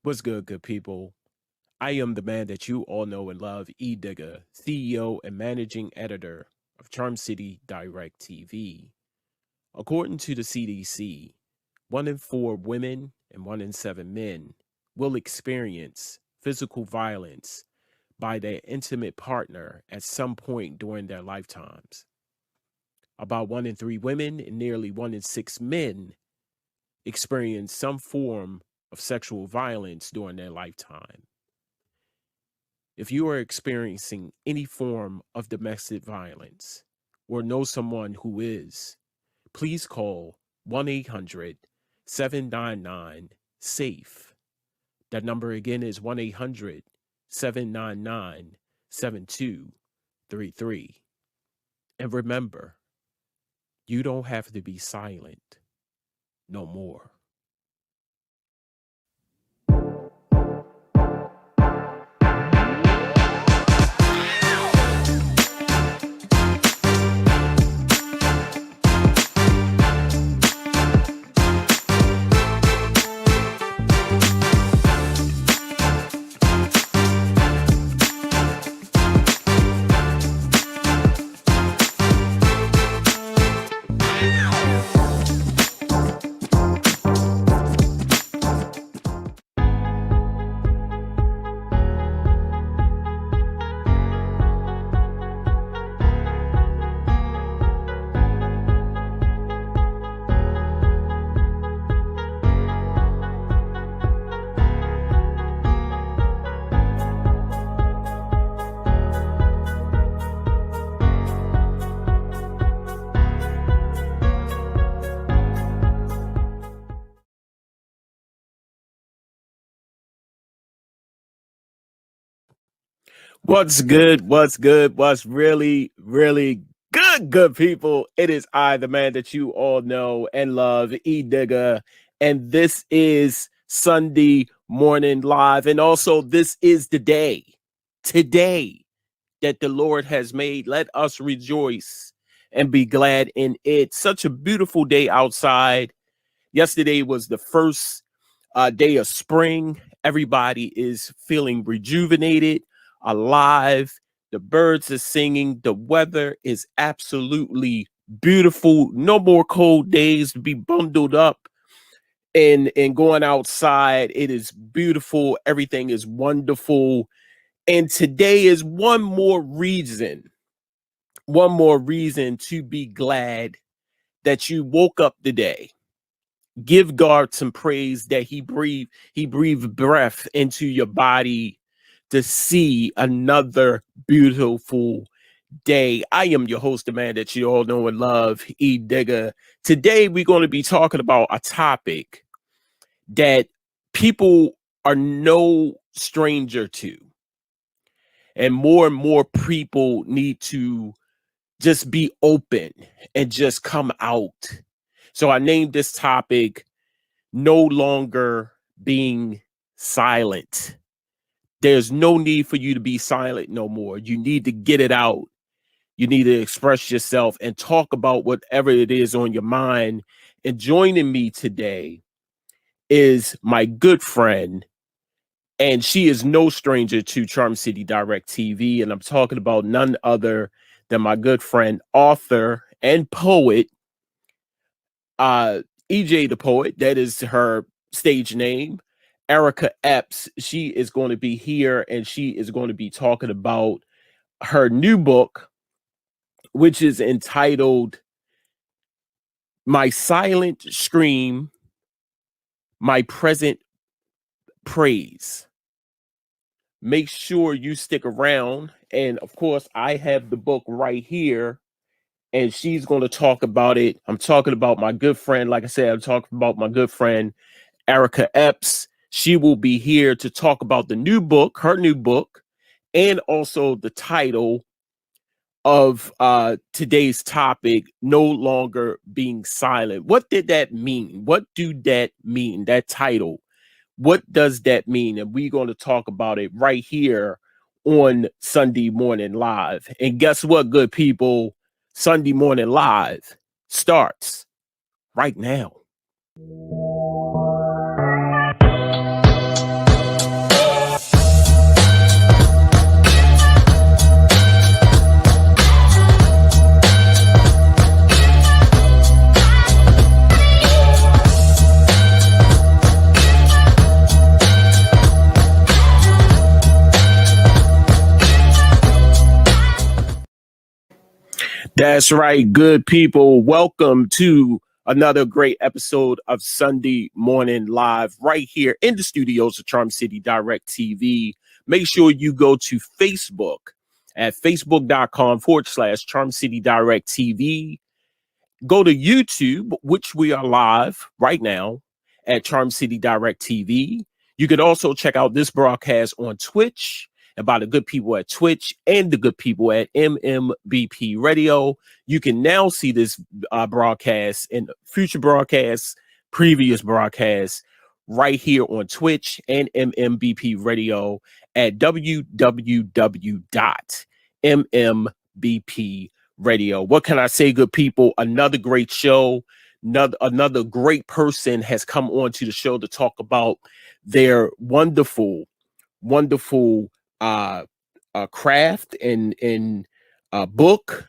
What's good people? I am the man that you all know and love, E Digger, CEO and managing editor of Charm City Direct TV. According to the CDC, 1 in 4 women and 1 in 7 men will experience physical violence by their intimate partner at some point during their lifetimes. About 1 in 3 women and nearly 1 in 6 men experience some form of sexual violence during their lifetime. If you are experiencing any form of domestic violence or know someone who is, please call 1-800-799-SAFE. That number again is 1-800-799-7233. And remember, you don't have to be silent no more. What's good? What's good? What's really, really good people? It is I, the man that you all know and love, E Digger, and this is Sunday Morning Live. And also, this is the day, today, that the Lord has made. Let us rejoice and be glad in it. Such a beautiful day outside. Yesterday was the first day of spring. Everybody is feeling rejuvenated, alive. The birds are singing. The weather is absolutely beautiful. No more cold days to be bundled up and going outside. It is beautiful. Everything is wonderful. And today is one more reason to be glad that you woke up today. Give God some praise that he breathed breath into your body to see another beautiful day. I am your host, the man that you all know and love, E Digger. Today we're going to be talking about a topic that people are no stranger to. And more people need to just be open and just come out. So I named this topic No Longer Being Silent. There's no need for you to be silent no more. You need to get it out. You need to express yourself and talk about whatever it is on your mind. And joining me today is my good friend, and she is no stranger to Charm City Direct TV. And I'm talking about none other than my good friend, author and poet, EJ the Poet. That is her stage name. Ericka Epps. She is going to be here and she is going to be talking about her new book, which is entitled My Silent Scream, My Present Praise. Make sure you stick around. And of course, I have the book right here and she's going to talk about it. I'm talking about my good friend. Like I said, I'm talking about my good friend, Ericka Epps. She will be here to talk about the new book, her new book, and also the title of today's topic, No Longer Being Silent. What did that mean? What do that mean? That title, what does that mean? And we're going to talk about it right here on Sunday Morning Live. And guess what, good people? Sunday Morning Live starts right now. That's right, good people. Welcome to another great episode of Sunday Morning Live right here in the studios of Charm City Direct TV. Make sure you go to Facebook at facebook.com/Charm City Direct TV. Go to YouTube, which we are live right now at Charm City Direct TV. You can also check out this broadcast on Twitch and by the good people at Twitch and the good people at MMBP Radio. You can now see this broadcast and future broadcasts, previous broadcasts right here on Twitch and MMBP Radio at www.mmbp Radio. What can I say, good people? Another great show. Another great person has come on to the show to talk about their wonderful, wonderful craft and book.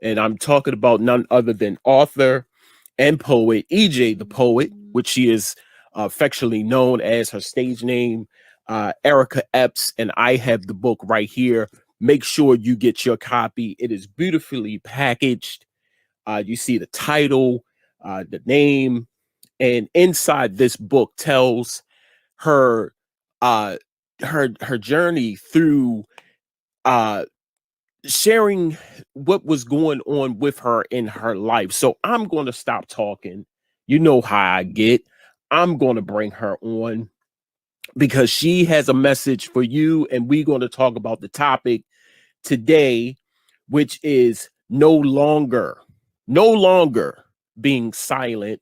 And I'm talking about none other than author and poet EJ the Poet, which she is affectionately known as her stage name, Ericka Epps. And I have the book right here. Make sure you get your copy. It is beautifully packaged. You see the title, the name, and inside this book tells her her journey through sharing what was going on with her in her life. So I'm going to stop talking. You know how I get. I'm going to bring her on because she has a message for you, and we're going to talk about the topic today, which is no longer being silent.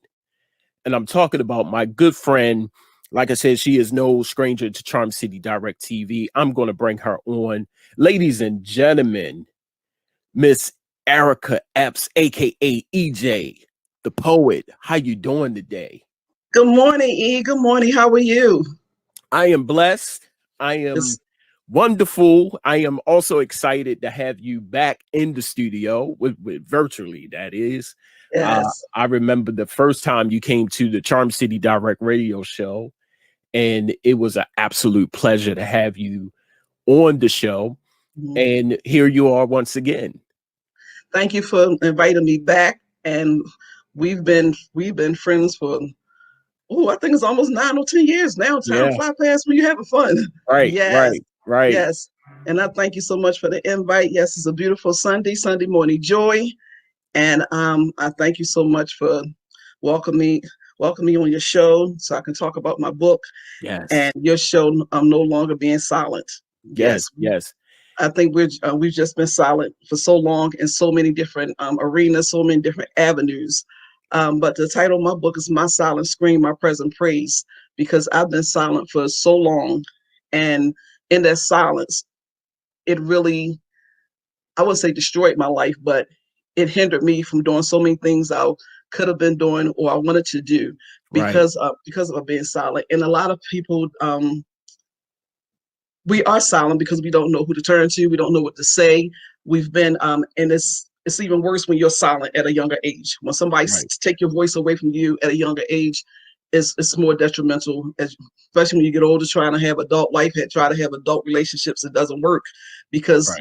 And I'm talking about my good friend. Like I said, she is no stranger to Charm City Direct TV. I'm going to bring her on. Ladies and gentlemen, Miss Ericka Epps, aka EJ, the Poet. How you doing today? Good morning, E. Good morning. How are you? I am blessed. I am wonderful. I am also excited to have you back in the studio with virtually, that is. Yes. I remember the first time you came to the Charm City Direct Radio show, and it was an absolute pleasure to have you on the show. Mm-hmm. And here you are once again. Thank you for inviting me back. And we've been friends for I think it's almost 9 or 10 years now. Time fly past when you're having fun. Right, Yes. right. Yes. And I thank you so much for the invite. Yes, it's a beautiful Sunday morning joy. And I thank you so much for welcoming me on your show so I can talk about my book. Yes. And your show, I'm no longer being silent. Yes. I think we've just been silent for so long in so many different arenas, so many different avenues. But the title of my book is My Silent Scream, My Present Praise, because I've been silent for so long. And in that silence, it really, I would say destroyed my life, but it hindered me from doing so many things I could have been doing or I wanted to do because of being silent. And a lot of people, we are silent because we don't know who to turn to. We don't know what to say. We've been, and it's even worse when you're silent at a younger age. When somebody take your voice away from you at a younger age, it's more detrimental, especially when you get older, trying to have adult life, try to have adult relationships. It doesn't work because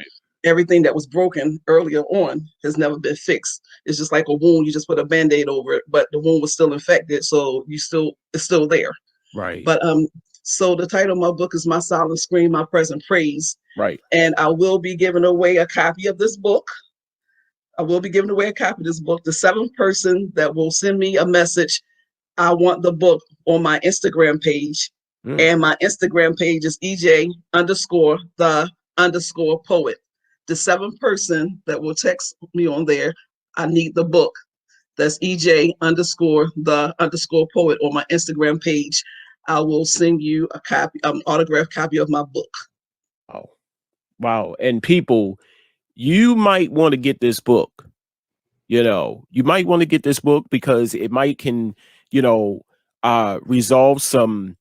everything that was broken earlier on has never been fixed. It's just like a wound. You just put a Band-Aid over it, but the wound was still infected. So it's still there. Right. But, so the title of my book is My Silent Scream, My Present Praise. Right. And I will be giving away a copy of this book. The seventh person that will send me a message, I want the book, on my Instagram page. And my Instagram page is EJ_the_poet. The seventh person that will text me on there, I need the book. That's EJ_the_poet on my Instagram page. I will send you a copy, autographed copy of my book. Oh, wow. And people, you might want to get this book. You might want to get this book because it might can, resolve some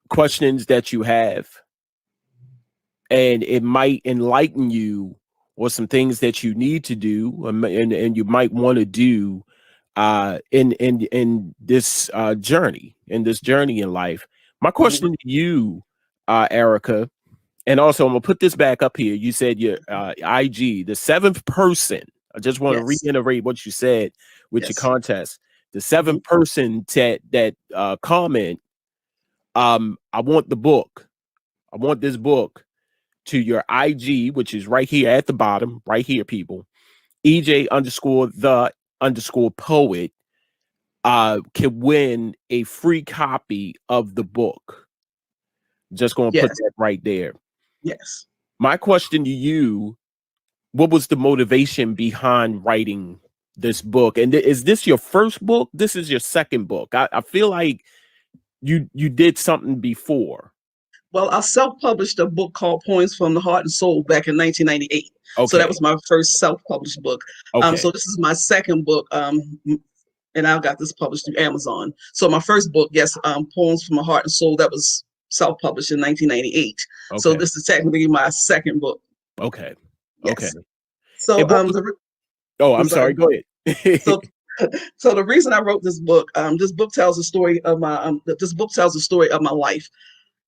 questions that you have. And it might enlighten you or some things that you need to do and you might want to do in this journey in life. My question to you, Ericka, And also, I'm gonna put this back up here. You said your IG, the seventh person. I just want to Yes. reiterate what you said with your Yes. contest. The Hmm. seventh person that comment. I want the book. I want this book to your IG, which is right here at the bottom, right here, people. EJ underscore the underscore poet can win a free copy of the book. Just gonna put Yes. that right there. Yes. My question to you: what was the motivation behind writing this book? And is this your first book? This is your second book. I feel like you did something before. Well, I self-published a book called Poems from the Heart and Soul back in 1998. So that Okay. was my first self-published book. Okay. So this is my second book, and I got this published through Amazon. So my first book, yes, Poems from the Heart and Soul, that was self-published in 1998. So Okay. this is technically my second book. Okay. Okay. Yes. So And what was? Oh, I'm I'm sorry. sorry. Go ahead. So so the reason I wrote this book tells the story of my this book tells the story of my life.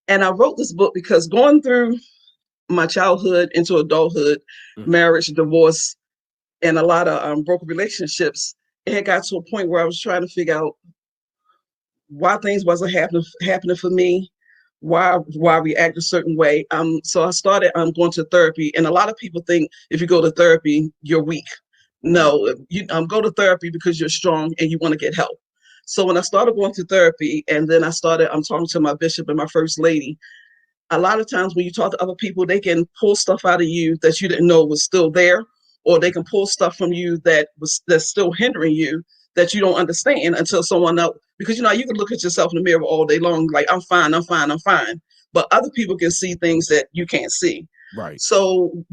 And I wrote this book because going through my childhood into adulthood, Mhm. marriage, divorce, and a lot of broken relationships, it had got to a point where I was trying to figure out why things wasn't happening for me, why I react a certain way. So I started going to therapy, and a lot of people think if you go to therapy, you're weak. Mhm. No, you go to therapy because you're strong and you want to get help. So when I started going to therapy, and then I started talking to my bishop and my first lady, a lot of times when you talk to other people, they can pull stuff out of you that you didn't know was still there, or they can pull stuff from you that's still hindering you that you don't understand until someone else. Because you can look at yourself in the mirror all day long, like I'm fine, I'm fine, I'm fine, but other people can see things that you can't see. Right. So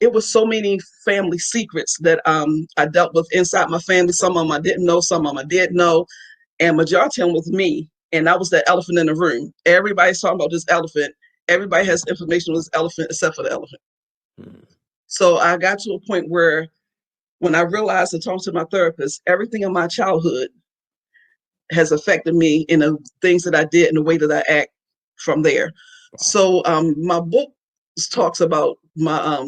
it was so many family secrets that I dealt with inside my family. Some of them I didn't know, some of them I did know, and majority of them was me. And I was that elephant in the room. Everybody's talking about this elephant. Everybody has information on this elephant except for the elephant. Mhm. So I got to a point where when I realized and talked to my therapist, everything in my childhood has affected me in the things that I did and the way that I act from there. Wow. So my book talks about my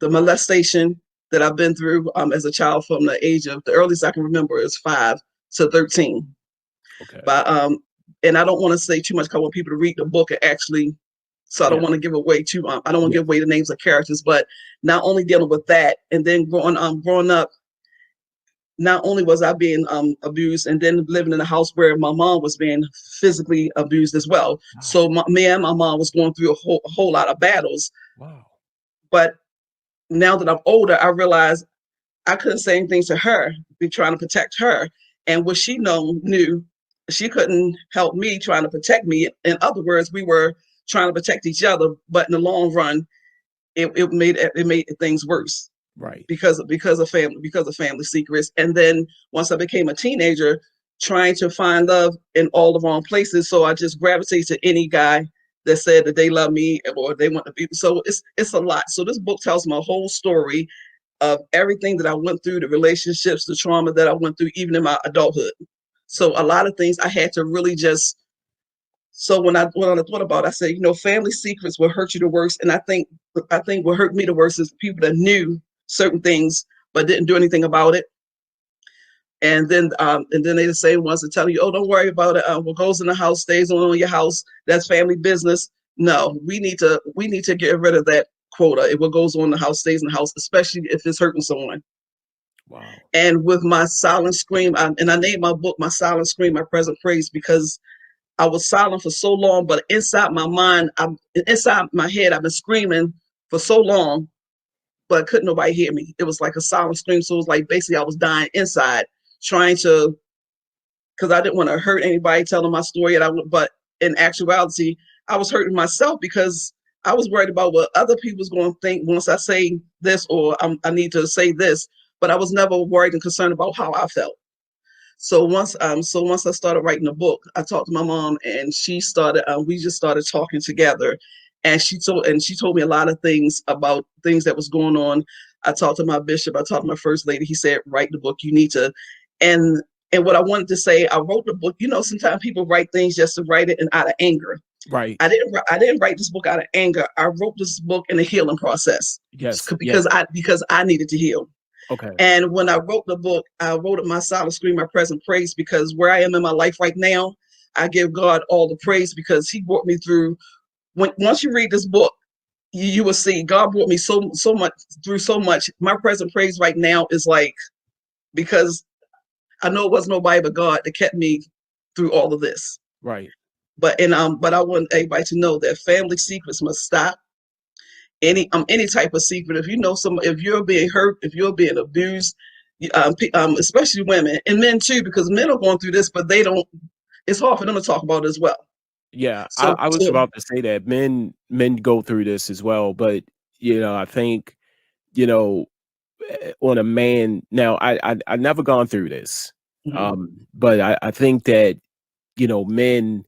the molestation that I've been through as a child from the earliest I can remember is 5 to 13. Okay. But and I don't want to say too much because I want people to read the book and actually. So I don't Yeah. want to give away too. I don't want to Yeah. give away the names of characters, but not only dealing with that, and then growing up, not only was I being abused, and then living in a house where my mom was being physically abused as well. Wow. So me and my mom was going through a whole lot of battles. Wow. But now that I'm older, I realize I couldn't say anything to her, be trying to protect her. And what she knew, she couldn't help me trying to protect me. In other words, we were trying to protect each other, but in the long run, it made things worse Right. because of family secrets. And then once I became a teenager, trying to find love in all the wrong places, so I just gravitated to any guy that said that they love me or they want to be. So it's a lot. So this book tells my whole story of everything that I went through, the relationships, the trauma that I went through, even in my adulthood. So a lot of things I had to really just. So when I thought about it, I said, family secrets will hurt you the worst, and I think what hurt me the worst is people that knew certain things but didn't do anything about it. And then they the same ones that tell you, oh, don't worry about it. What goes in the house stays on your house. That's family business. No, we need to get rid of that quota. If what goes on in the house stays in the house, especially if it's hurting someone. Wow. And with my silent scream, and I named my book "My Silent Scream, My Present Praise" because I was silent for so long, but inside my head, I've been screaming for so long, but couldn't nobody hear me. It was like a silent scream. So it was like basically I was dying inside, trying to, because I didn't want to hurt anybody telling my story. But in actuality, I was hurting myself because I was worried about what other people's going to think once I say this, or I need to say this. But I was never worried and concerned about how I felt. So once I started writing the book, I talked to my mom, and we just started talking together, and she told me a lot of things about things that was going on. I talked to my bishop, I talked to my first lady. He said, write the book, you need to. And and what I wanted to say, I wrote the book. Sometimes people write things just to write it and out of anger. Right. I didn't write this book out of anger. I wrote this book in a healing process Yes. because Yes. I needed to heal. Okay. And when I wrote the book, I wrote it my silent scream, my present praise, because where I am in my life right now, I give God all the praise because He brought me through. Once you read this book, you will see God brought me so much through so much. My present praise right now is like, because I know it was nobody but God that kept me through all of this. Right. But I want everybody to know that family secrets must stop. Any type of secret. If you're being hurt, if you're being abused, especially women and men too, because men are going through this, but they don't. It's hard for them to talk about it as well. Yeah, So, I was so about to say that men go through this as well, but I think you know on a man now. I never gone through this, mhm, but I think that men.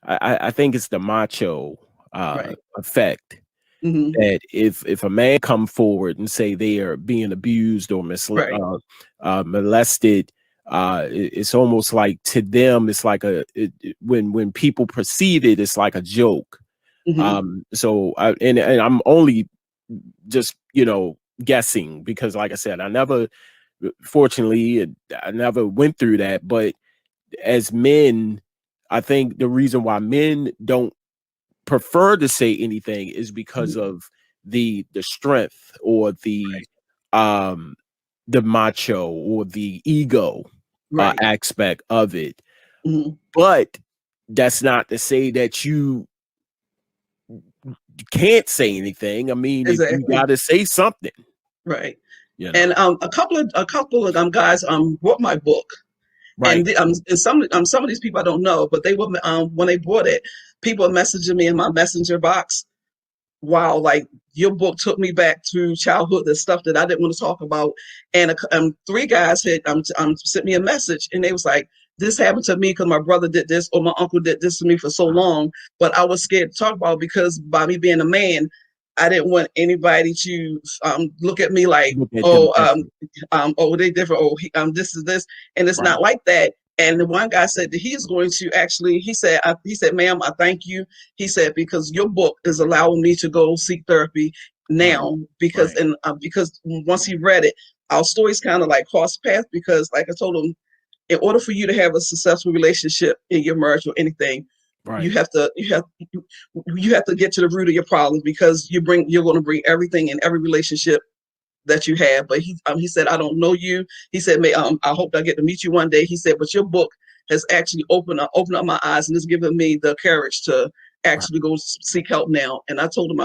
I think it's the macho right, effect hmm that if a man come forward and say they are being abused or right, molested, it's almost like to them it's like when people perceive it, it's like a joke. hmm So and I'm only just guessing because, like I said, I never, fortunately, I never went through that. But as men, I think the reason why men don't prefer to say anything is because hmm of the strength or um the macho or the ego right, aspect of it. hmm But that's not to say that you can't say anything. I mean, you exactly, got to say something, right. you And know. a couple of guys bought my book, Right. and some of these people I don't know, but they were when they bought it, people were messaging me in my messenger box. Wow, like your book took me back to childhood, the stuff that I didn't want to talk about. And three guys had sent me a message, and they was like, "This happened to me because my brother did this or my uncle did this to me for so long, but I was scared to talk about it because by me being a man, I didn't want anybody to look at me like, Look at them oh, different. oh, they different, oh, this is this, and it's Right. not like that." And the one guy said that he's going to actually, he said, "Ma'am, I thank you." He said, because your book is allowing me to go seek therapy Right. now, because Right. because once he read it, our stories kind of like cross paths, because like I told him, in order for you to have a successful relationship in your marriage or anything, you Right. have to you have to get to the root of your problems, because you're going to bring everything in every relationship that you have. But he said, "I don't know you." He said, "May I hope I get to meet you one day." He said, "But your book has actually opened up my eyes, and it's given me the courage to Right. actually go seek help now." And I told him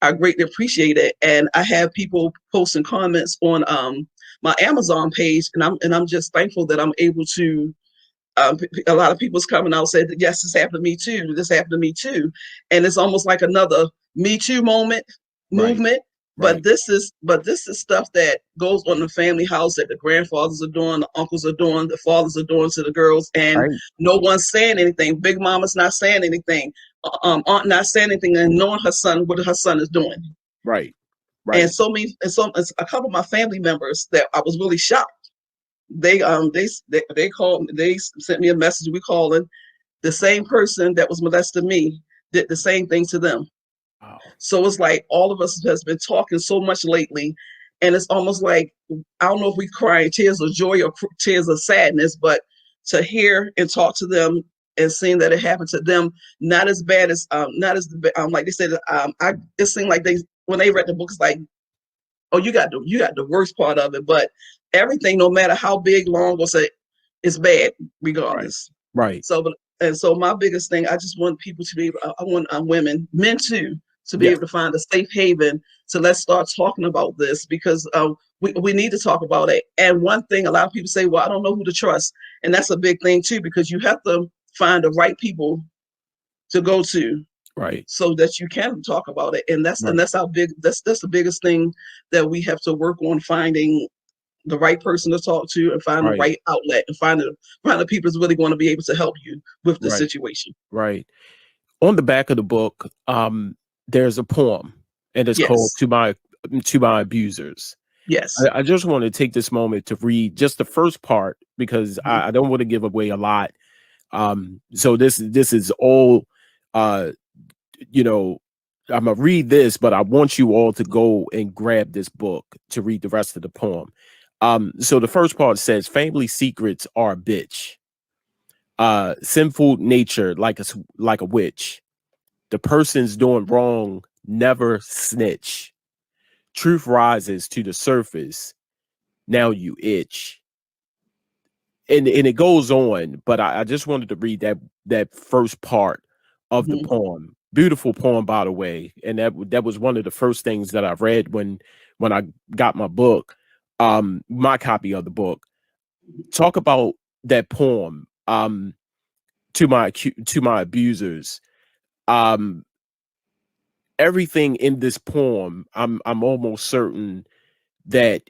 I greatly appreciate it, and I have people posting comments on my Amazon page, and I'm just thankful that I'm able to. A lot of people's coming out said that, yes, this happened to me too. This happened to me too, and it's almost like another Me Too Right. movement. Right. But this is stuff that goes on in the family house, that the grandfathers are doing, the uncles are doing, the fathers are doing to the girls, and Right. no one's saying anything. Big Mama's not saying anything. Aunt not saying anything, and knowing her son, what her son is doing. Right. And Right. a couple of my family members that I was really shocked. They called, they sent me a message. We calling, the same person that was molesting me did the same thing to them. Wow. So it's like all of us has been talking so much lately, and it's almost like, I don't know if we crying tears of joy or tears of sadness, but to hear and talk to them and seeing that it happened to them, not as bad as not as like they said, it seemed like they, when they read the book, it's like, oh, you got the worst part of it, but everything, no matter how big, long, or say, it's bad Right. regardless. Right. So my biggest thing, I just want people to be able, I want women, men too, to be Yes. able to find a safe haven. So let's start talking about this, because we need to talk about it. And one thing, a lot of people say, well, I don't know who to trust. And that's a big thing too, because you have to find the right people to go to Right. so that you can talk about it. And Right. that's how big, that's the biggest thing that we have to work on, finding the right person to talk to, and find the Right. right outlet, and find the people that's really going to be able to help you with the Right. situation. Right. On the back of the book, there's a poem, and it's called Yes. "To My Abusers." Yes. I just want to take this moment to read just the first part because Mhm. I don't want to give away a lot. So this is all uh, you know, I'm gonna read this, but I want you all to go and grab this book to read the rest of the poem. So the first part says, "Family secrets are a bitch. Sinful nature like a witch. The person's doing wrong never snitch. Truth rises to the surface. Now you itch." And it goes on, but I just wanted to read that first part of the Mhm. poem. Beautiful poem, by the way, and that was one of the first things that I read when I got my book, my copy of the book. Talk about that poem, to my abusers. Um, Everything in this poem, I'm almost certain that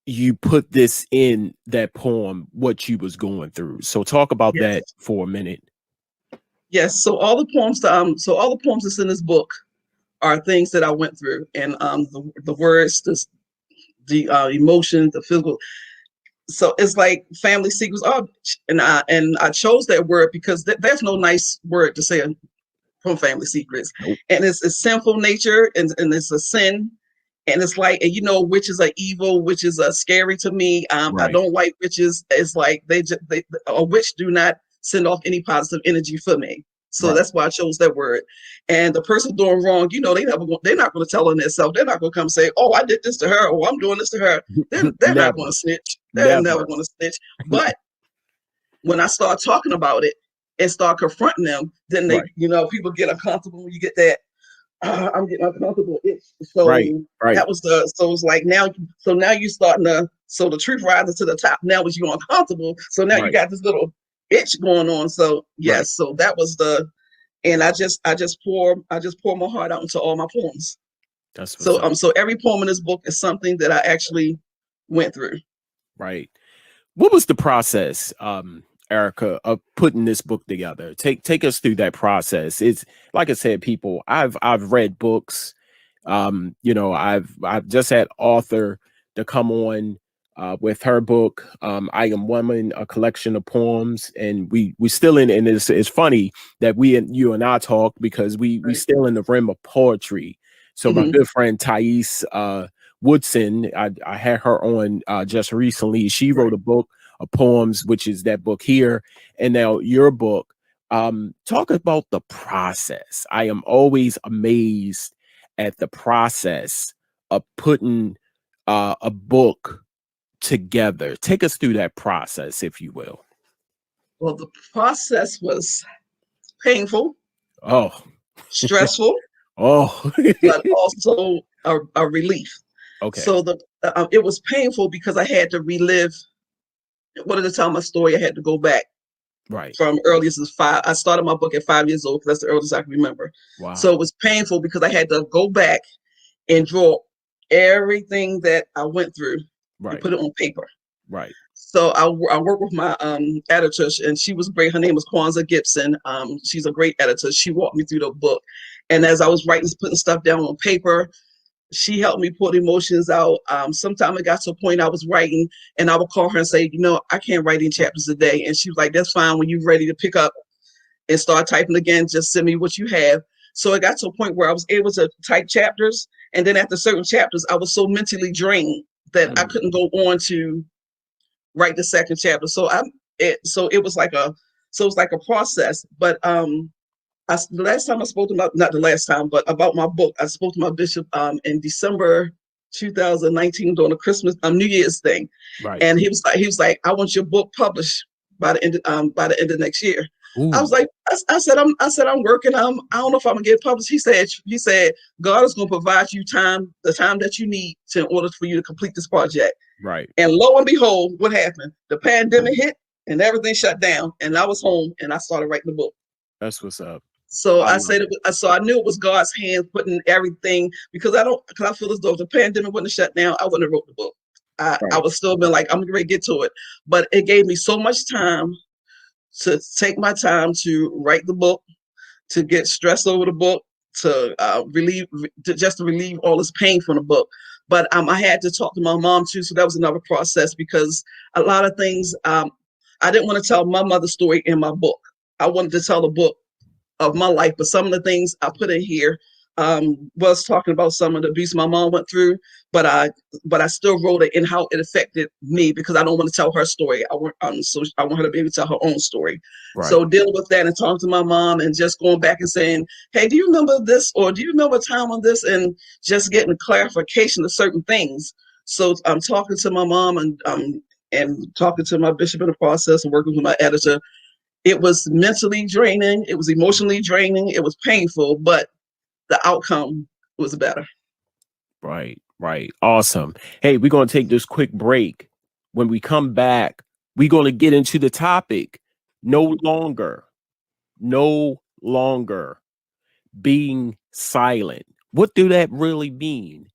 you put this in that poem, what you was going through. So talk about that Yes. for a minute. Yes. So all the poems that's in this book are things that I went through, and the words, the emotions, the physical. So it's like family secrets. Oh, and I chose that word because there's no nice word to say from family secrets, Nope. and it's a sinful nature, and it's a sin, and it's like, and witches are evil, witches are scary to me. I Right. don't like witches. It's like a witch do not send off any positive energy for me. So Right. that's why I chose that word. And the person doing wrong, they're not going to tell on themselves. They're not going to come say, "Oh, I did this to her," or "I'm doing this to her." They're not going Never. to snitch. They're never Never. going to snitch. But when I start talking about it and start confronting them, then Right. people get uncomfortable when you get that. I'm getting uncomfortable. Right. So Right. that was so it's like now, so now you starting to, so the truth rises to the top. Now is you uncomfortable. So now you Right. got this little itch going on. So Right. yes, so that was and I just pour my heart out into all my poems. That's what's So up. so every poem in this book is something that I actually went through. Right. What was the process, Erica, of putting this book together? Take us through that process. It's like I said, people. I've read books. I've just had author to come on with her book, "I Am Woman," a collection of poems, and we still in. And it's funny that you and I talk because we Right. still in the realm of poetry. So my Mm-hmm. good friend Thais Woodson, I had her on just recently. She wrote Right. a book of poems, which is that book here, and now your book. Talk about the process. I am always amazed at the process of putting a book together. Take us through that process, if you will. Well, the process was painful, Oh, stressful, oh, but also a relief. okay, So it was painful because I had to relive. Wanted to tell my story. I had to go back right. from earliest as 5. I started my book at 5 years old because that's the earliest I can remember. So Wow. it was painful because I had to go back and draw everything that I went through and Right, put it on paper. right, So I work with my editor, and she was great. Her name was Kwanzaa Gibson. She's a great editor. She walked me through the book, and as I was writing, putting stuff down on paper, she helped me put emotions out. Sometime it got to a point I was writing, and I would call her and say, I can't write in chapters a day. And she was like, "That's fine. When you're ready to pick up and start typing again, just send me what you have." So it got to a point where I was able to type chapters, and then after certain chapters, I was so mentally drained that I mm, couldn't go on to write the second chapter. So it was like a process. But the last time I spoke to not the last time, but about my book, I spoke to my bishop in December 2019 during the Christmas New Year's thing, right. and he was like, "I want your book published by the end of next year." I was Ooh, like, I said I'm working. I don't know if I'm gonna get published. He said God is gonna provide you the time that you need in order for you to complete this project. right. And lo and behold, what happened? The pandemic hit and everything shut down, and I was home and I started writing the book. That's what's up. So I I love said, so I knew it was God's hands putting everything, because I feel as though if the pandemic wouldn't have shut down, I wouldn't have wrote the book. I right. would still been like, I'm ready to get to it. But it gave me so much time to take my time to write the book, to get stressed over the book, to just to relieve all this pain from the book. But I had to talk to my mom too, so that was another process, because a lot of things I didn't want to tell my mother's story in my book. I wanted to tell the book of my life, but some of the things I put in here was talking about some of the abuse my mom went through, but I still wrote it in how it affected me because I don't want to tell her story. So I want her to be able to tell her own story. Right. So dealing with that and talking to my mom and just going back and saying, "Hey, do you remember this?" or "Do you remember a time on this?" and just getting clarification of certain things. So I'm talking to my mom and talking to my bishop in the process and working with my editor. It was mentally draining. It was emotionally draining. It was painful, but the outcome was better. Right. Right. Awesome. Hey, we're going to take this quick break. When we come back, we're going to get into the topic. No longer being silent. What do that really mean?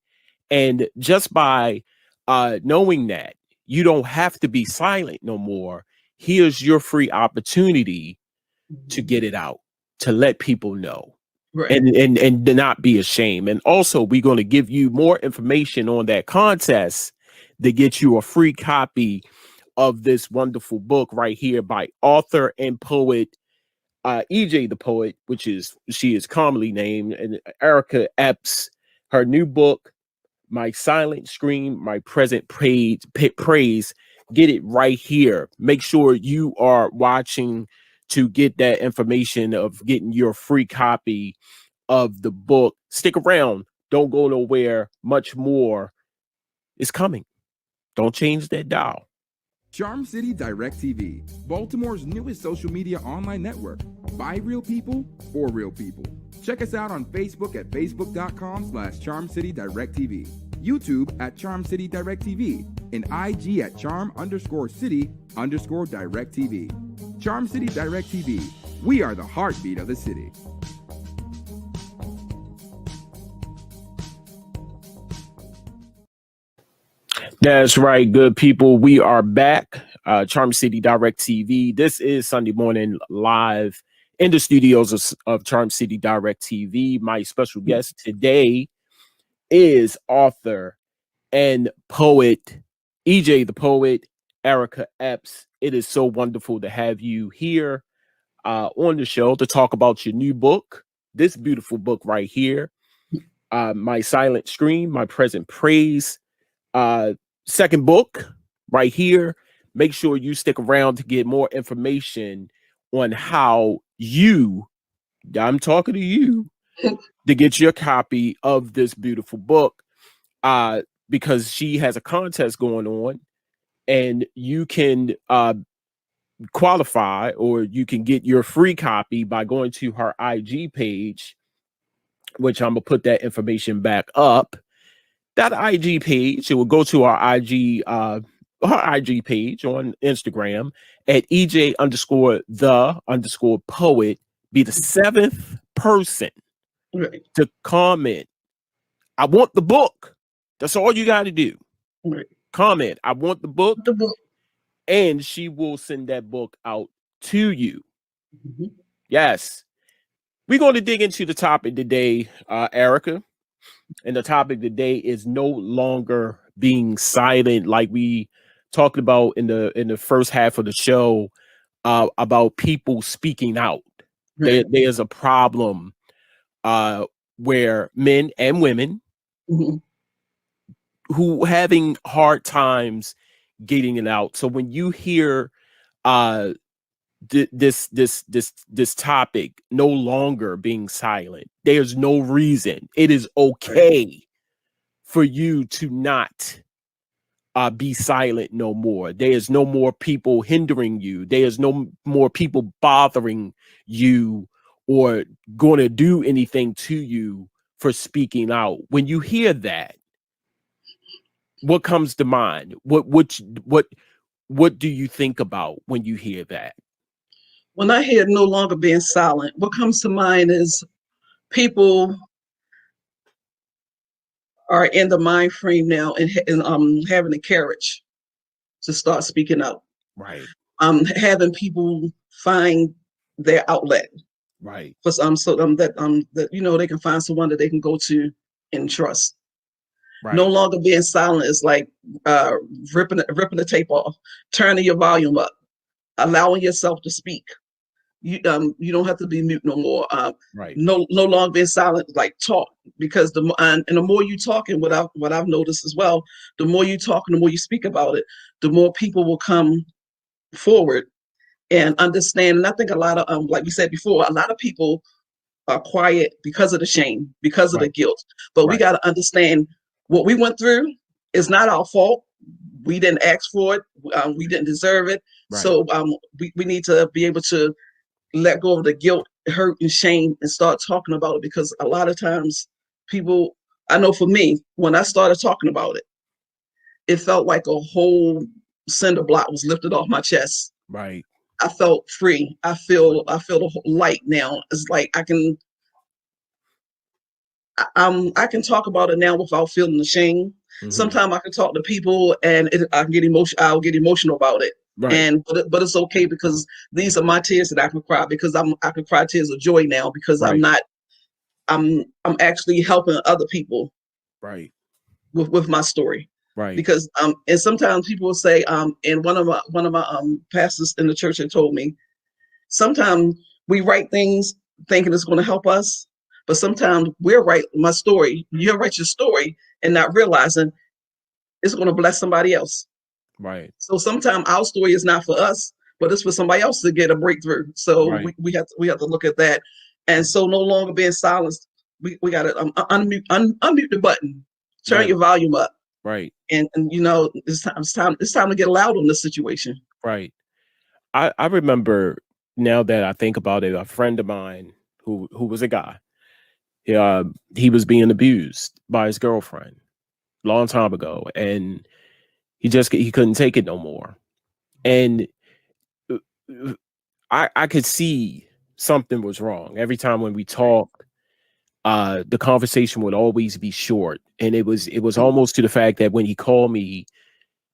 And just by knowing that you don't have to be silent no more, here's your free opportunity to get it out, to let people know. Right. And to not be ashamed. And also, we're going to give you more information on that contest to get you a free copy of this wonderful book right here by author and poet EJ the poet, she is commonly named, and Ericka Epps. Her new book, My Silent Scream, My Present Praise. Get it right here. Make sure you are watching to get that information of getting your free copy of the book. Stick around. Don't go nowhere. Much more is coming. Don't change that dial. Charm City Direct TV, Baltimore's newest social media online network. By real people, for real people. Check us out on Facebook at facebook.com/Charm City Direct TV, YouTube at Charm City Direct TV, and IG at Charm_City_Direct TV. Charm City Direct TV. We are the heartbeat of the city. That's right, good people. We are back. Charm City Direct TV. This is Sunday morning live in the studios of Charm City Direct TV. My special guest today is author and poet EJ the poet, Ericka Epps. It is so wonderful to have you here on the show to talk about your new book, this beautiful book right here, My Silent Scream, My Present Praise. Second book right here. Make sure you stick around to get more information on how I'm talking to you, to get your copy of this beautiful book. Because she has a contest going on, and you can qualify, or you can get your free copy by going to her IG page, which I'm gonna put that information back up. That IG page, it will go to our IG page on Instagram at EJ_the_poet. Be the seventh person Right. to comment, "I want the book." That's all you got to do. Right. Comment, "I want the book," The book. and she will send that book out to you. Mm-hmm. Yes. We're going to dig into the topic today, Ericka. And the topic today is no longer being silent, like we talked about in the first half of the show, about people speaking out. Right. There's a problem where men and women Mm-hmm. who having hard times getting it out. So when you hear uh this topic, no longer being silent, there's no reason. It is okay for you to not be silent no more. There's no more people hindering you. There's no more people bothering you or going to do anything to you for speaking out. When you hear that, what comes to mind? What do you think about when you hear that? When I hear no longer being silent, what comes to mind is people are in the mind frame now and having the courage to start speaking out. Right. Having people find their outlet Right. for that they can find someone that they can go to and trust. Right. No longer being silent is like ripping the tape off, turning your volume up, allowing yourself to speak. you don't have to be mute no more. Right. No longer being silent, like talk, because and the more you talk, and what I've noticed as well, the more you talk and the more you speak about it, the more people will come forward and understand. And I think a lot of like you said before, a lot of people are quiet because of the shame, because of the Right. guilt. But we Right. got to understand what we went through is not our fault. We didn't ask for it. We didn't deserve it. Right. So we need to be able to let go of the guilt, hurt, and shame and start talking about it, because a lot of times people, I know for me, when I started talking about it, it felt like a whole cinder block was lifted off my chest. Right. I felt free. I feel the light now. It's like I can talk about it now without feeling ashamed. Mhm. Sometimes I can talk to people and I can get emotion. I'll get emotional about it, Right. but it's okay, because these are my tears that I can cry, because I can cry tears of joy now, because Right. I'm actually helping other people Right. with my story. Right. Because and sometimes people will say and one of my pastors in the church had told me, sometimes we write things thinking it's going to help us, but sometimes you'll write your story and not realizing it's going to bless somebody else. Right. So sometimes our story is not for us, but it's for somebody else to get a breakthrough. So Right. we have to look at that. And so no longer being silenced, we got to unmute the button, turn Right. your volume up, Right. and it's time to get loud on this situation. Right. I remember, now that I think about it, a friend of mine who was a guy. He was being abused by his girlfriend long time ago, and he couldn't take it no more. And uh, I could see something was wrong. Every time when we talked, the conversation would always be short, and it was almost to the fact that when he called me,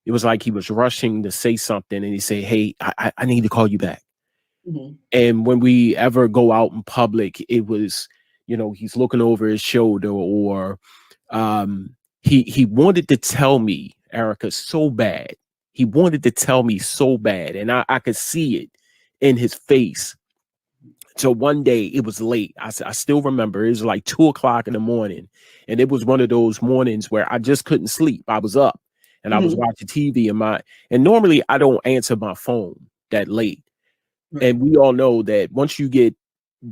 it was like he was rushing to say something, and he say, "Hey, I need to call you back." Mhm. And when we ever go out in public, it was, he's looking over his shoulder, or he wanted to tell me, Ericka, so bad. He wanted to tell me so bad, and I could see it in his face. So one day, it was late. I still remember, it was like 2 o'clock in the morning. And it was one of those mornings where I just couldn't sleep. I was up and I was Mhm. watching TV, and normally I don't answer my phone that late. Right. And we all know that once you get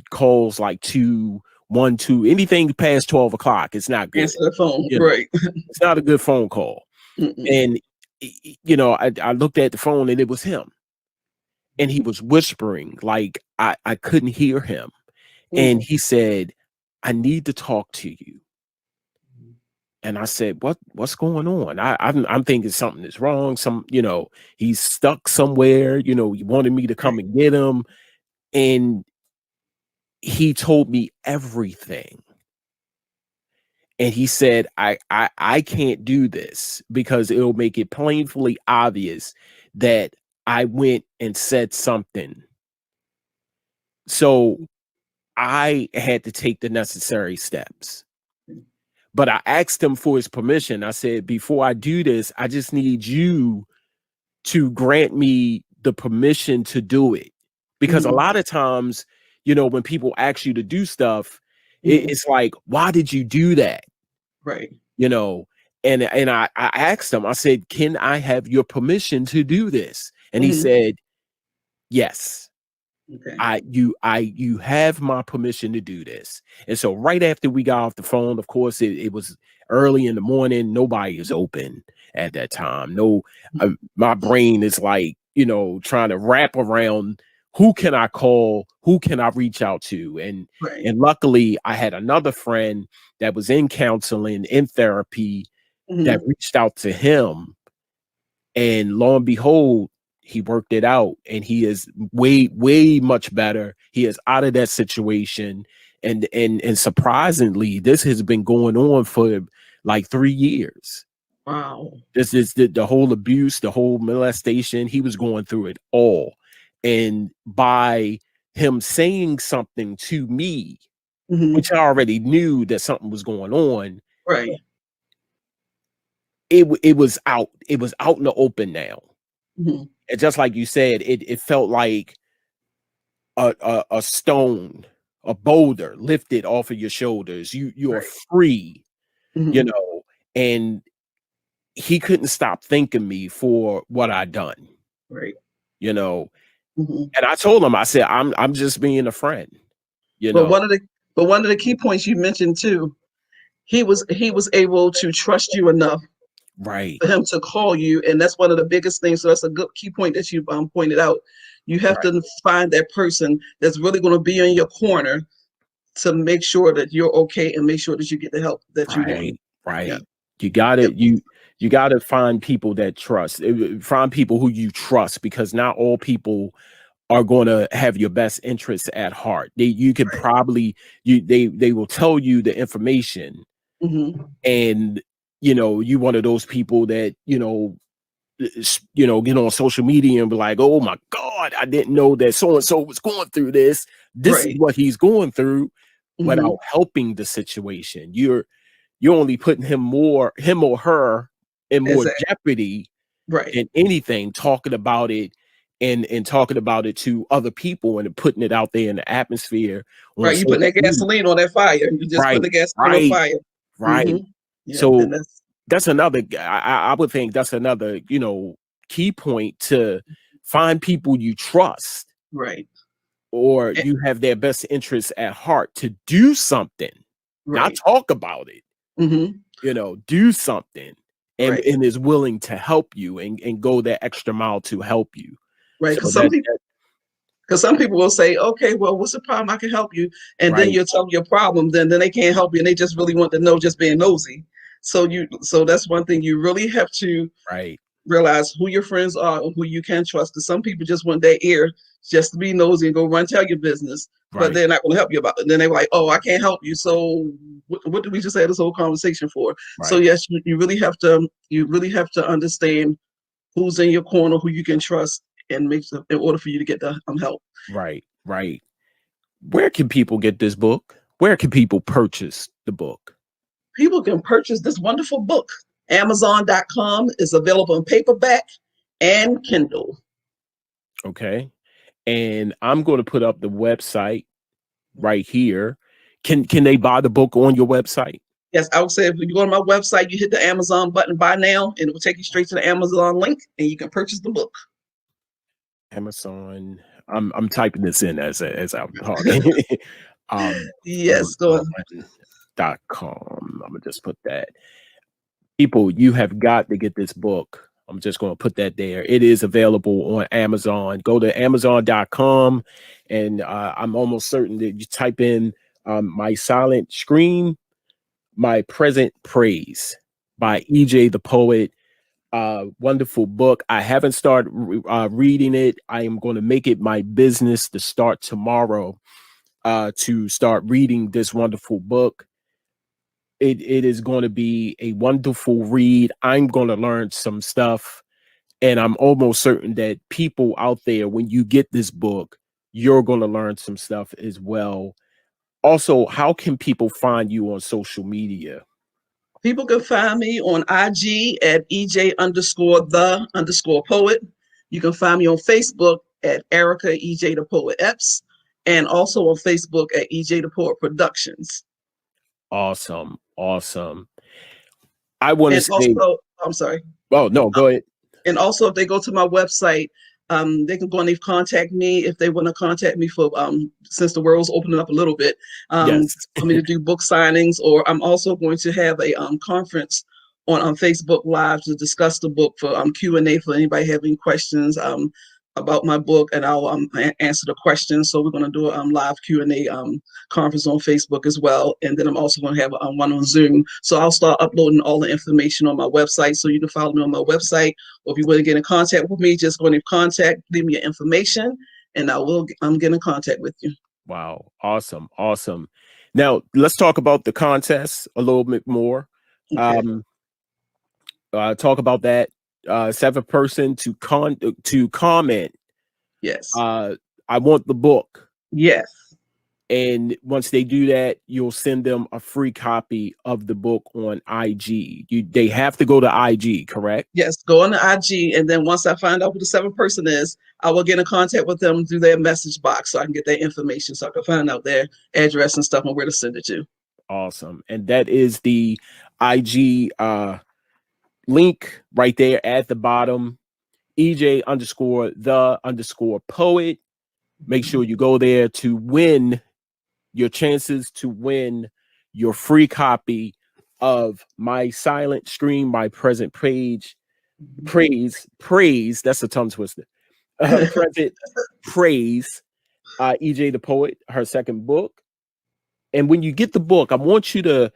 calls like 2, 1, 2, anything past 12 o'clock, it's not good. Answer the phone. You know, Right. it's not a good phone call. Mm-mm. And, I looked at the phone and it was him. And he was whispering like I couldn't hear him. And Mm. he said, "I need to talk to you." And I said, "What's going on?" I'm thinking something is wrong. He's stuck somewhere. He wanted me to come Right. and get him. And he told me everything. And he said, I can't do this because it'll make it plainly obvious that I went and said something. So I had to take the necessary steps. But I asked him for his permission. I said, "Before I do this, I just need you to grant me the permission to do it." Because a Mhm. lot of times, when people ask you to do stuff, Mhm. it's like, "Why did you do that?" Right. you know and I asked him, I said, "Can I have your permission to do this?" And he Mhm. said, "Yes, Okay. you have my permission to do this." And so right after we got off the phone, of course, it was early in the morning, nobody is open at that time. No, my brain is like, trying to wrap around, who can I call, who can I reach out to? Right. And luckily I had another friend that was in counseling, in therapy, that Mhm. reached out to him, and lo and behold, he worked it out, and he is way much better. He is out of that situation. And surprisingly, this has been going on for like 3 years. Wow. This is the whole abuse, the whole molestation. He was going through it all. And by him saying something to me, Mhm. which I already knew that something was going on, Right. it was out. It was out in the open now. Mhm. And just like you said, it felt like a stone, a boulder lifted off of your shoulders. You are Right. free, Mhm. you know, and he couldn't stop thanking me for what I done, Right. you know. Mhm. And I told him, I said, I'm just being a friend, you But know. one of the key points you mentioned too, he was able to trust you enough Right, for him to call you, and that's one of the biggest things. So that's a good key point that you pointed out. You have right, to find that person that's really going to be in your corner to make sure that you're okay and make sure that you get the help that you want. right, Yeah. right. You gotta Yep. you gotta find people that trust. Find people who you trust, because not all people are going to have your best interests at heart. You could Right. probably they will tell you the information, Mm-hmm. and you one of those people that get on social media and be like, oh my God, I didn't know that so and so was going through this. This is Right. what he's going through, Mm-hmm. without helping the situation. You're only putting him or her in more Exactly. jeopardy Right. than anything, talking about it and talking about it to other people and putting it out there in the atmosphere on Right. You social putting that media. gasoline on that fire. You just putting Right, the gasoline on right, fire. right. Mm-hmm. Yep. So And that's that's another. I would think that's another key point, to find people you trust, right. or Eh, you have their best interests at heart, to do something, not Right. talk about it. Mm-hmm. Do something, and Right. is willing to help you, and go that extra mile to help you. Right. So Because some people will say, okay, well, what's the problem? I can help you. And then right, you tell them your problem, then they can't help you. And they just really want to know, just being nosy. So that's one thing you really have to right, realize who your friends are and who you can trust. Because some people just want their ear just to be nosy and go run tell your business, but right, they're not going to help you about it. And then they're like, oh, I can't help you. So what did we just have this whole conversation for? So right, yes, you really have to understand who's in your corner, who you can trust, and in order for you to get the help. right, right. Where can people get this book? Where can people purchase the book? People can purchase this wonderful book. Amazon.com is available in paperback and Kindle. Okay. And I'm going to put up the website right here. Can they buy the book on your website? Yes, I would say if you go to my website, you hit the Amazon button, buy now, and it will take you straight to the Amazon link, and you can purchase the book. Amazon. I'm typing this in as I'm talking. Yes, go on. Amazon.com. I'm gonna just put that. People, you have got to get this book. I'm just going to put that there. It is available on Amazon. Go to Amazon.com, and I'm almost certain that you type in My Silent Scream, My Present Praise by EJ the Poet. Wonderful book. I haven't started reading it. I am going to make it my business to start tomorrow, to start reading this wonderful book. It is going to be a wonderful read. I'm going to learn some stuff, and I'm almost certain that people out there, when you get this book, you're going to learn some stuff as well. Also, how can people find you on social media? People can find me on IG at EJ_the_poet. You can find me on Facebook at Ericka EJ the Poet Epps, and also on Facebook at EJ the Poet Productions. Awesome, awesome. I want to And say, also, I'm sorry. oh no, go ahead. And also, if they go to my website, they can go and contact me if they want to contact me for since the world's opening up a little bit, Yes. for me to do book signings. Or I'm also going to have a conference on Facebook Live to discuss the book for Q&A for anybody having questions about my book, and I'll answer the questions. So we're going to do a live Q&A conference on Facebook as well, and then I'm also going to have one on Zoom. So I'll start uploading all the information on my website, so you can follow me on my website. Or if you want to get in contact with me, just go in contact, leave me your information, and I'm getting in contact with you. Wow. Awesome. Awesome. Now let's talk about the contest a little bit more. Okay. Talk about that. Seventh person to comment. Yes. I want the book. Yes. And once they do that, you'll send them a free copy of the book on IG. They have to go to IG, correct? Yes, go on the IG, and then once I find out who the 7th person is, I will get in contact with them through their message box so I can get their information, so I can find out their address and stuff and where to send it to. Awesome. And that is the IG link right there at the bottom. EJ_the_poet. Make sure you go there to win your chances to win your free copy of My Silent Scream, My Present Praise. That's a tongue twister. Present Praise, EJ the Poet, her second book. And when you get the book, I want you to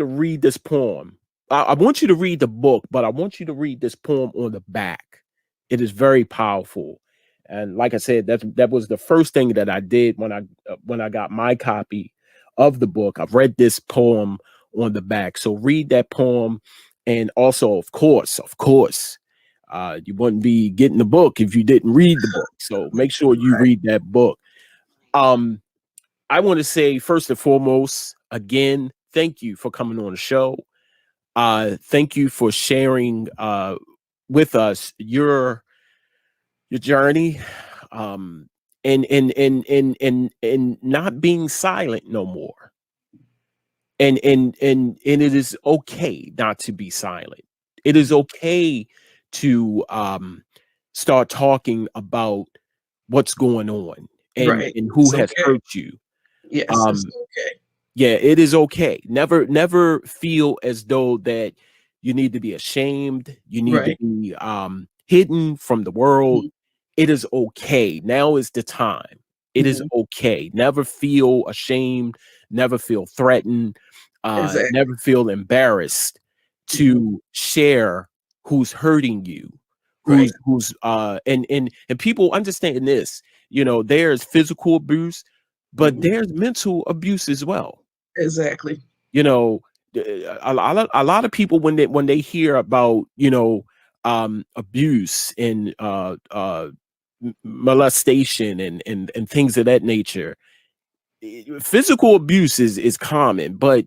read this poem. I want you to read the book, but I want you to read this poem on the back. It is very powerful. And like I said, that was the first thing that I did when I got my copy of the book. I've read this poem on the back. So read that poem. And also, of course, you wouldn't be getting the book if you didn't read the book. So make sure you read that book. I want to say, first and foremost, again, thank you for coming on the show. Thank you for sharing with us your journey, and not being silent no more. And it is okay not to be silent. It is okay to start talking about what's going on and who has hurt you. Yes, it's okay. Yeah, it is okay. Never feel as though that you need to be ashamed. You need to be hidden from the world. It is okay. Now is the time. It is okay. Never feel ashamed. Never feel threatened. Never feel embarrassed to share who's hurting you. Who's and people understand this. You know, there's physical abuse, but there's mental abuse as well. Exactly. You know, a lot of people when they hear about, you know, abuse and molestation and things of that nature, physical abuse is common, but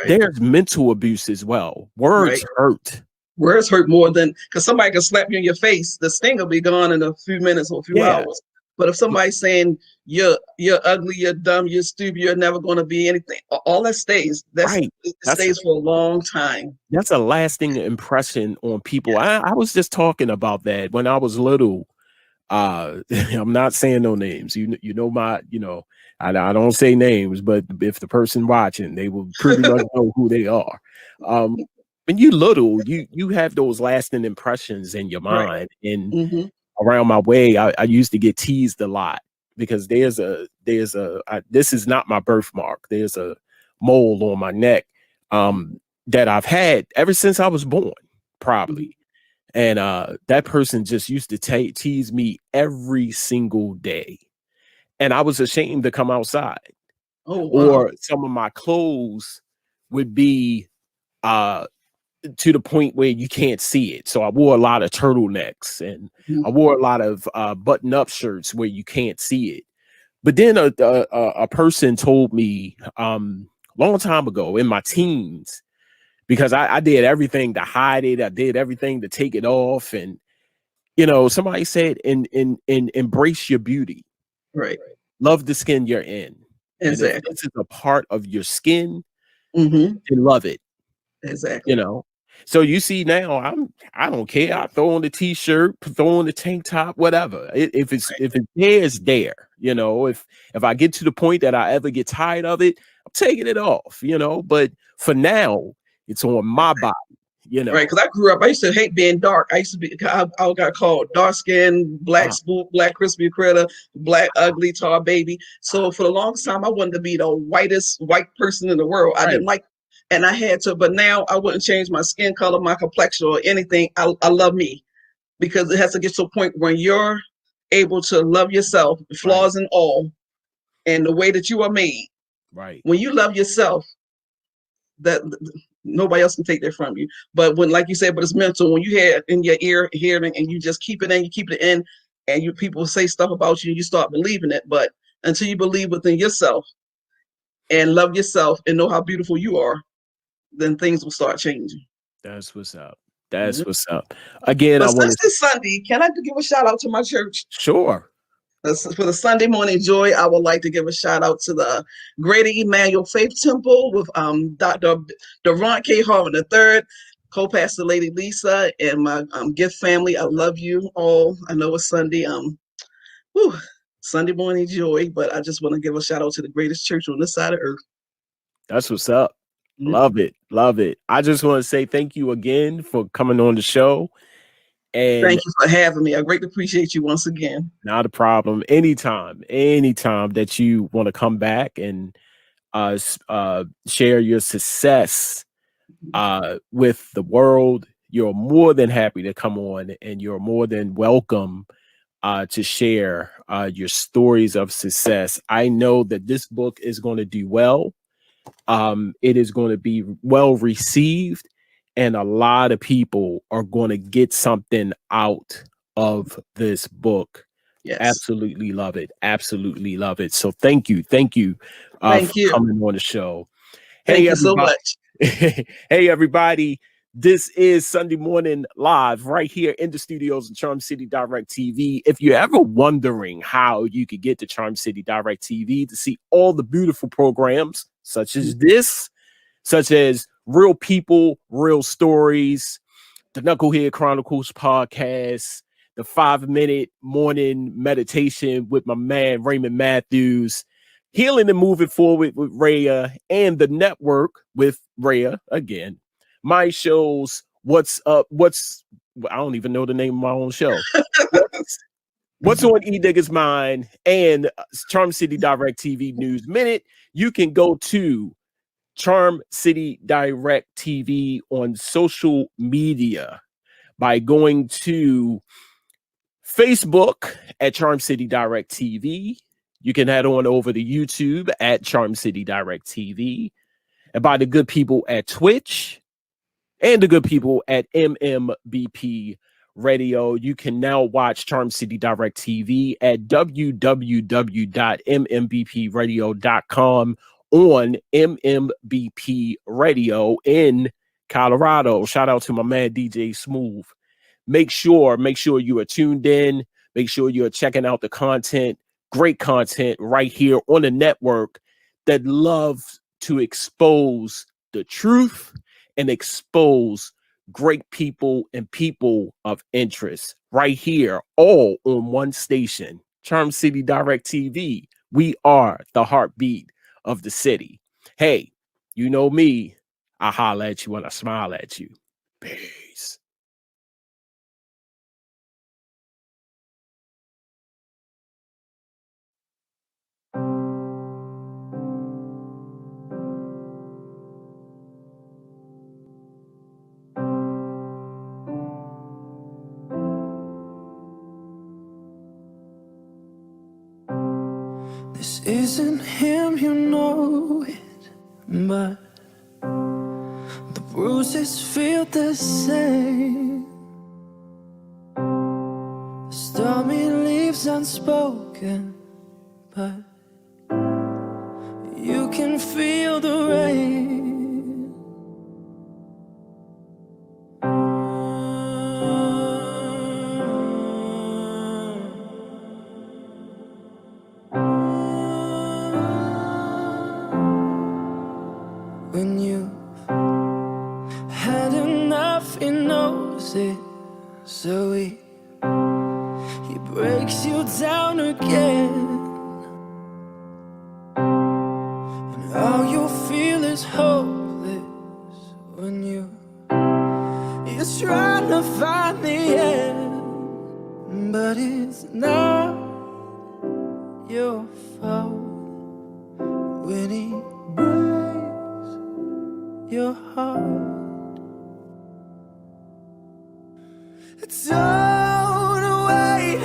there's mental abuse as well. Words hurt. Words hurt more than, because somebody can slap you in your face. The sting will be gone in a few minutes or a few hours. But if somebody's saying you're ugly, you're dumb, you're stupid, you're never going to be anything, all that stays. It stays for a long time. That's a lasting impression on people. I was just talking about that when I was little. I'm not saying no names. You know my, you know, I don't say names, but if the person watching, they will pretty much know who they are. When you little, you have those lasting impressions in your mind. And around my way, I used to get teased a lot because this is not my birthmark. There's a mole on my neck that I've had ever since I was born, probably. And that person just used to tease me every single day. And I was ashamed to come outside. Or some of my clothes would be to the point where you can't see it. So I wore a lot of turtlenecks and I wore a lot of button-up shirts where you can't see it. But then a person told me long time ago in my teens, because I did everything to hide it. I did everything to take it off. And, you know, somebody said, and embrace your beauty. Right. Love the skin you're in. Exactly. And if this is a part of your skin, then love it. Exactly. You know, so you see now I don't care. I throw on the t-shirt, throw on the tank top, whatever. If it's there, it's there. You know, if I get to the point that I ever get tired of it, I'm taking it off, you know, but for now it's on my body, you know. Right, because I grew up, I used to hate being dark. I got called dark skin, black spook, black crispy critter, black ugly tar baby. So for the longest time, I wanted to be the whitest white person in the world. I didn't like. And I had to, but now I wouldn't change my skin color, my complexion, or anything. I love me, because it has to get to a point where you're able to love yourself, flaws and all, and the way that you are made. Right. When you love yourself, that nobody else can take that from you. But when, like you said, but it's mental. When you hear in your ear hearing and you just keep it in, you keep it in, and people say stuff about you, and you start believing it. But until you believe within yourself, and love yourself and know how beautiful you are, then things will start changing. That's what's up. That's what's up. Again, But I want since to it's Sunday, can I give a shout out to my church? sure. For the Sunday morning joy, I would like to give a shout out to the Greater Emmanuel Faith Temple with Dr. Durant K. Harvin III, co-pastor Lady Lisa, and my gift family. I love you all. I know it's Sunday. Sunday morning joy, but I just want to give a shout out to the greatest church on this side of earth. That's what's up. Mhm. Love it. Love it. I just want to say thank you again for coming on the show. And Thank you for having me. I greatly appreciate you once again. not a problem. Anytime that you want to come back and share your success with the world, you're more than happy to come on, and you're more than welcome to share your stories of success. I know that this book is going to do well. It is going to be well received, and a lot of people are going to get something out of this book. Yes. Absolutely love it. Absolutely love it. So thank you. Thank you Thank for you. coming on the show. Thank Hey, you so everybody. much. Hey, everybody. This is Sunday Morning Live right here in the studios of Charm City Direct TV. If you're ever wondering how you could get to Charm City Direct TV to see all the beautiful programs such as this, such as Real People, Real Stories, the Knucklehead Chronicles podcast, the 5-minute morning meditation with my man Raymond Matthews, Healing and Moving Forward with Rhea, and the network with Rhea again. My shows, What's Up, I don't even know the name of my own show. What's on E Digger's Mind, and Charm City Direct TV News Minute. You can go to Charm City Direct TV on social media by going to Facebook at Charm City Direct TV. You can head on over to YouTube at Charm City Direct TV, and by the good people at Twitch and the good people at MMBP Radio. You can now watch Charm City Direct TV at www.mmbpradio.com on MMBP Radio in Colorado. Shout out to my man DJ Smooth. Make sure you are tuned in. Make sure you're checking out the content, great content right here on the network that loves to expose the truth and expose great people and people of interest right here, all on one station, Charm City Direct TV. We are the heartbeat of the city. Hey, you know me. I holler at you when I smile at you. Peace. This isn't him, you know it, but the bruises feel the same. The stormy leaves unspoken, but you can feel the rain. When you've had enough, he knows it. So he breaks you down again, and all you feel is hopeless when you're trying to find the end. But it's not your fault when he breaks your heart. Don't wait,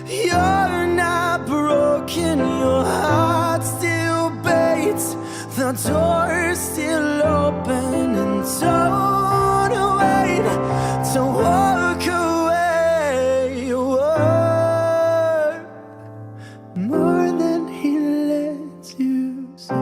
you're not broken, your heart still beats, the door's still open, and don't wait to walk away. More than he lets you see.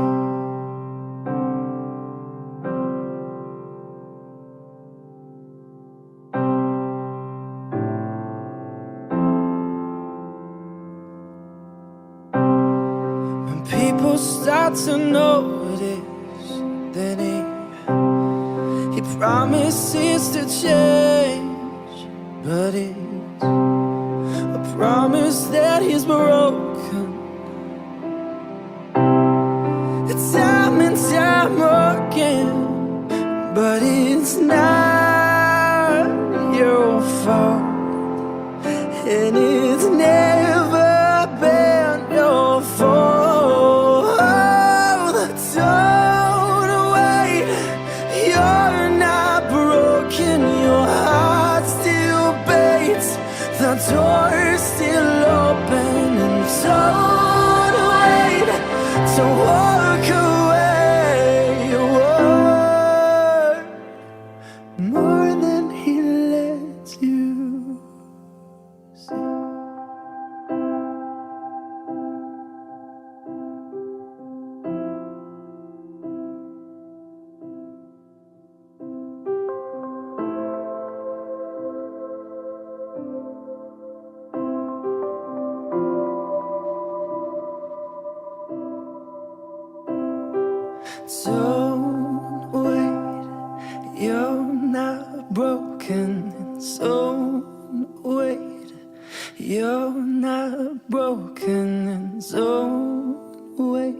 When people start to notice that he promises to change, but it's a promise that he's broken. Time and time again, but it's not your fault, and it's never been your fault. Don't wait, you're not broken, your heart still beats, the door's still open, and don't wait to walk away. More than he lets you see. Don't wait, you're not broken. Don't wait, you're not broken. Don't wait,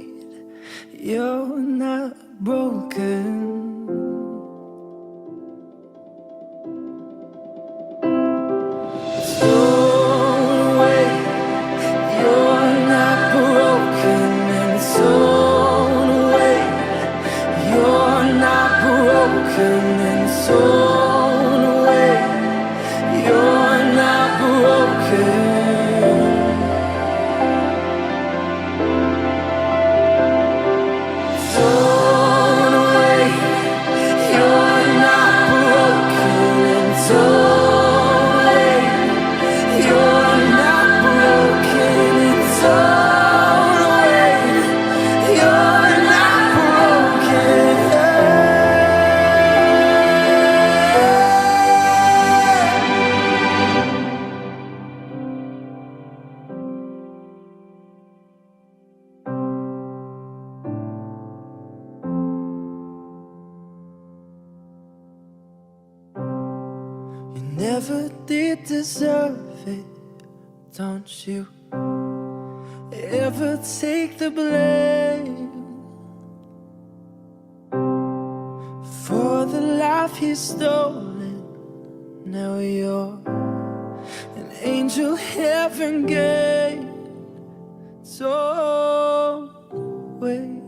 you're not broken. Don't wait, you're not broken. Don't wait, you're not broken, and don't wait, you're not broken. Don't wait, you're not broken, and don't wait, you're not broken, and don't wait, you're not broken. You never did deserve it, don't you ever take the blame for the life he's stolen. Now you're an angel heaven gate. Don't wait.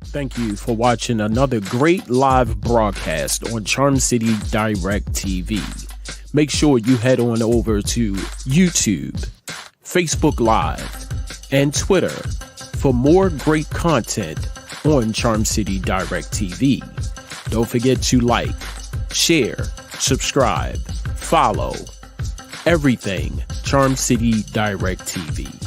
Thank you for watching another great live broadcast on Charm City Direct TV. Make sure you head on over to YouTube, Facebook Live, and Twitter for more great content on Charm City Direct TV. Don't forget to like, share, subscribe, follow everything Charm City Direct TV.